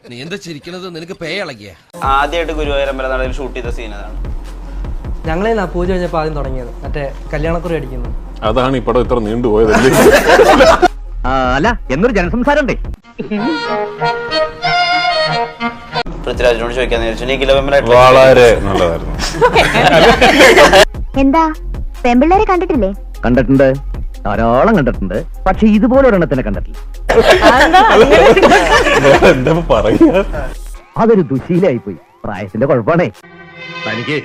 നീ എന്താ ചിരിക്കണത്? നിനക്ക് പേ ഇളകിയ? ആദ്യമായിട്ട് ഗുരുവായൂരമ്പല നടയിൽ ഷൂട്ട് ചെയ്ത സീൻ അതാണ്. ഞങ്ങളെ പൂജ കഴിഞ്ഞപ്പോൾ ആദ്യം തുടങ്ങിയത് മറ്റേ കല്യാണക്കുറി അടിക്കുന്നു. അതാണ് ഈ പടം ഇത്ര നീണ്ടുപോയത്. അല്ല എന്നൊരു ജനസംസാരം ഉണ്ടേ. പൃഥ്വിരാജിനോട് ചോദിക്കാൻ വളരെ നല്ലതായിരുന്നു. എന്താ പെമ്പിള്ളേരെ കണ്ടിട്ടില്ലേ? കണ്ടിട്ടുണ്ട്, ധാരാളം കണ്ടിട്ടുണ്ട്. പക്ഷെ ഇതുപോലെ ഒരെണ്ണത്തിനെ കണ്ടിട്ടില്ല. എന്താ പറയാ, അതൊരു ദുശീലായി പോയി. പ്രായത്തിന്റെ കുഴപ്പമാണേ. തനിക്ക്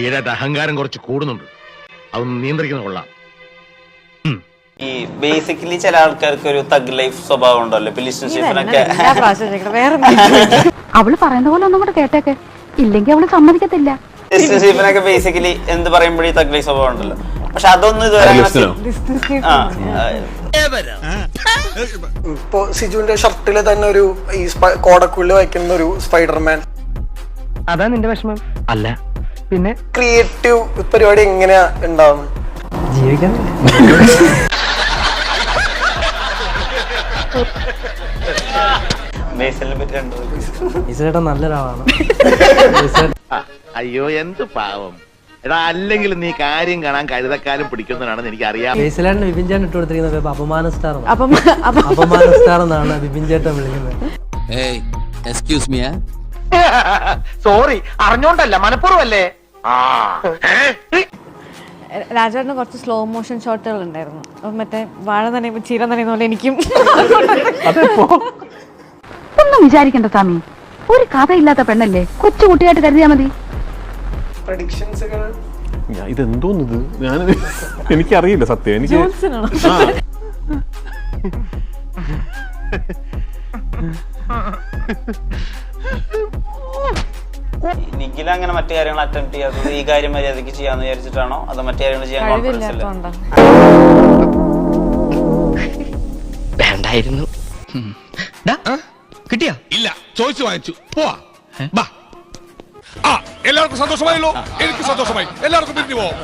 ഈയിടെ അഹങ്കാരം കുറച്ച് കൂടുന്നുണ്ട്, അതൊന്ന് നിയന്ത്രിക്കുന്ന കൊള്ളാം. ഈ ബേസിക്കലി ചില ആൾക്കാർക്ക് ഒരു തഗ് ലൈഫ് സ്വഭാവം ഉണ്ടല്ലോ. അവള് പറയുന്ന പോലെ ഒന്നും കൂടെ കേട്ടേക്കെ, ഇല്ലെങ്കിൽ അവള് സമ്മതിക്കത്തില്ല. ലിസ്റ്റിനൊക്കെ ബേസിക്കലി എന്ത് പറയുമ്പോഴേ തഗ് ലൈഫ് സ്വഭാവം ഉണ്ടല്ലോ. പക്ഷെ അതൊന്നും ഇതുവരെ ഇപ്പൊ സിജുവിന്റെ ഷർട്ടില് തന്നെ ഒരു ഈ കോടക്കുള്ളിൽ വയ്ക്കുന്ന ഒരു സ്പൈഡർമാൻ. അതാ നിന്റെ വിഷമം? അല്ല പിന്നെ ക്രിയേറ്റീവ് പരിപാടി എങ്ങനെയാ ഉണ്ടാവുന്നത്? ജീവിക്കാൻ ചേട്ടാ നല്ലൊരാളാണ്. അയ്യോ എന്ത് പാവം എടാ, അല്ലെങ്കിൽ നീ കാര്യം കാണാൻ കഴുതക്കാലം പിടിക്കുന്നതാണെന്ന് എനിക്ക് അറിയാം. ബേസിലാണ് വിപിൻ ചേട്ടൻ ഇട്ട് കൊടുത്തിരിക്കുന്നത് അപമാന സ്റ്റാർ. അപമാന സ്റ്റാർ എന്നാണ് വിപിൻ ചേട്ടൻ വിളിക്കുന്നത്. സോറി, അറിഞ്ഞോണ്ടല്ല, മനഃപൂർവ്വല്ലേ. രാജേട്ടന് കുറച്ച് സ്ലോ മോഷൻ ഷോട്ടുകൾ ഉണ്ടായിരുന്നു. മറ്റേ വാഴ നനയുമ്പോ ചീര നനയുന്ന പോലെ എനിക്കും. ഒന്നും വിചാരിക്കണ്ട സ്വാമി, ഒരു കഥയില്ലാത്ത പെണ്ണല്ലേ, കൊച്ചു കുട്ടിയായിട്ട് കരുതിയാ മതി. ഇതെന്തോന്നിത്? ഞാൻ എനിക്കറിയില്ല സത്യം. എനിക്ക് നിഖില അങ്ങനെ മറ്റു കാര്യങ്ങൾ അറ്റംപ്റ്റ് ചെയ്യാത്തത് ഈ കാര്യം മര്യാദയ്ക്ക് ചെയ്യാന്ന് വിചാരിച്ചിട്ടാണോ അതോ മറ്റു കാര്യങ്ങൾ ചെയ്യാൻ കോൺഫിഡൻസ് ഇല്ല? വേണ്ടായിരുന്നു. കിട്ടിയാ? ഇല്ല, ചോദിച്ചു വാങ്ങിച്ചു. പോവാ. എല്ലാവർക്കും സന്തോഷമായല്ലോ. എനിക്ക് സന്തോഷമായി. എല്ലാവർക്കും പിരിഞ്ഞു പോവാം.